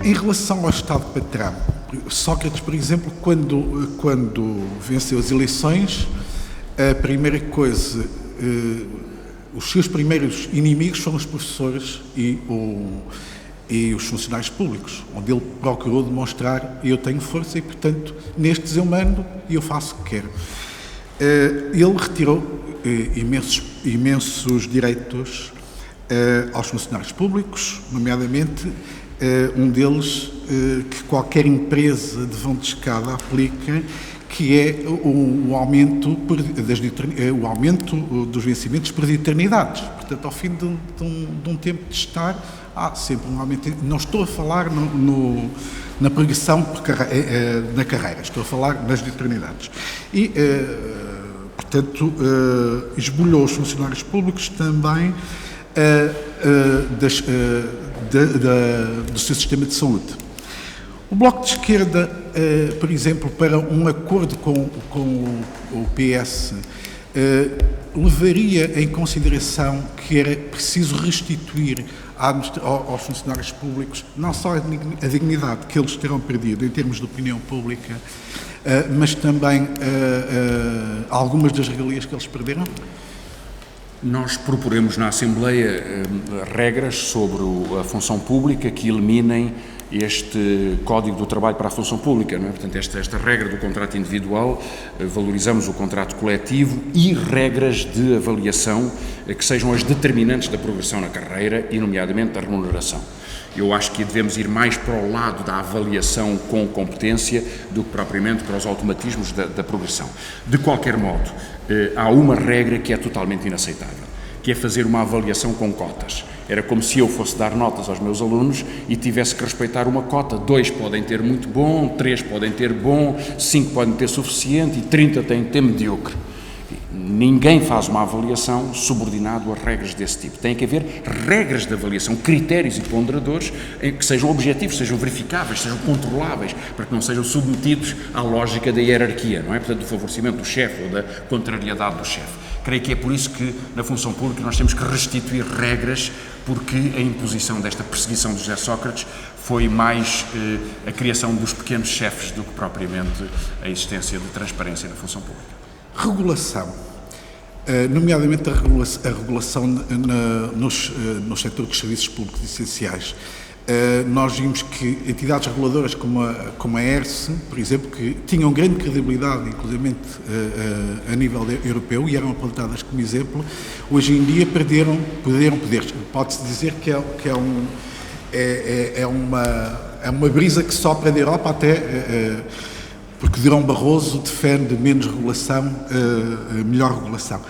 em relação ao Estado patrão, Sócrates, por exemplo, quando venceu as eleições, a primeira coisa, os seus primeiros inimigos foram os professores e os funcionários públicos, onde ele procurou demonstrar: eu tenho força e, portanto, nestes eu mando e eu faço o que quero. Ele retirou imensos direitos aos funcionários públicos, nomeadamente um deles que qualquer empresa de vão de escada aplica, que é o aumento dos vencimentos por eternidades. Portanto, ao fim de um tempo de estar, há sempre um aumento. Não estou a falar na progressão na carreira, estou a falar nas eternidades. E, portanto, esbolhou os funcionários públicos também do seu sistema de saúde. O Bloco de Esquerda, por exemplo, para um acordo com o PS, levaria em consideração que era preciso restituir aos funcionários públicos não só a dignidade que eles terão perdido em termos de opinião pública, mas também algumas das regalias que eles perderam? Nós proporemos na Assembleia regras sobre a função pública que eliminem este Código do Trabalho para a Função Pública, não é? Portanto, esta regra do contrato individual, valorizamos o contrato coletivo e regras de avaliação que sejam as determinantes da progressão na carreira e, nomeadamente, da remuneração. Eu acho que devemos ir mais para o lado da avaliação com competência do que propriamente para os automatismos da progressão. De qualquer modo, há uma regra que é totalmente inaceitável, que é fazer uma avaliação com cotas. Era como se eu fosse dar notas aos meus alunos e tivesse que respeitar uma cota. 2 podem ter muito bom, 3 podem ter bom, 5 podem ter suficiente e 30 têm que ter medíocre. Ninguém faz uma avaliação subordinado a regras desse tipo. Tem que haver regras de avaliação, critérios e ponderadores que sejam objetivos, sejam verificáveis, sejam controláveis, para que não sejam submetidos à lógica da hierarquia, não é? Portanto, do favorecimento do chefe ou da contrariedade do chefe. Creio que é por isso que, na função pública, nós temos que restituir regras, porque a imposição desta perseguição de José Sócrates foi mais a criação dos pequenos chefes do que propriamente a existência de transparência na função pública. Regulação, nomeadamente a regulação no setor dos serviços públicos essenciais. Nós vimos que entidades reguladoras como a ERSE, por exemplo, que tinham grande credibilidade, inclusive a nível europeu, e eram apontadas como exemplo, hoje em dia perderam poderes. Pode-se dizer que é uma brisa que sopra da Europa até... porque Durão Barroso defende menos regulação, melhor regulação.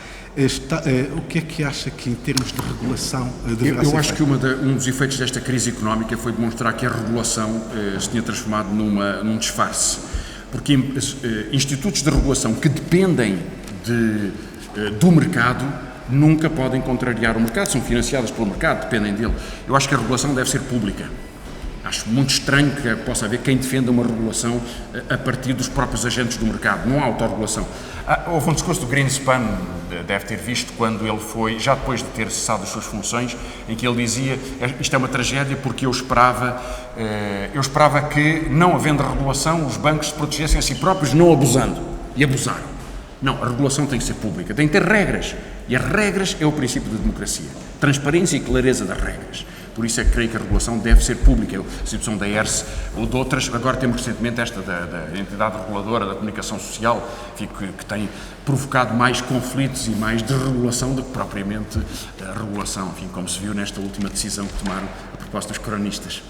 O que é que acha que, em termos de regulação, deverá ser feito? Eu acho que um dos efeitos desta crise económica foi demonstrar que a regulação se tinha transformado num disfarce. Porque institutos de regulação que dependem do mercado nunca podem contrariar o mercado, são financiadas pelo mercado, dependem dele. Eu acho que a regulação deve ser pública. Acho muito estranho que possa haver quem defenda uma regulação a partir dos próprios agentes do mercado. Não há autorregulação. Houve um discurso do Greenspan, deve ter visto, quando ele foi, já depois de ter cessado as suas funções, em que ele dizia: isto é uma tragédia porque eu esperava que, não havendo regulação, os bancos se protegessem a si próprios, não abusando. E abusaram. Não, a regulação tem que ser pública, tem que ter regras. E as regras é o princípio da democracia. Transparência e clareza das regras. Por isso é que creio que a regulação deve ser pública. A situação da ERSE ou de outras, agora temos recentemente esta da entidade reguladora da comunicação social, que tem provocado mais conflitos e mais desregulação do que propriamente a regulação, enfim, como se viu nesta última decisão que tomaram a propósito dos cronistas.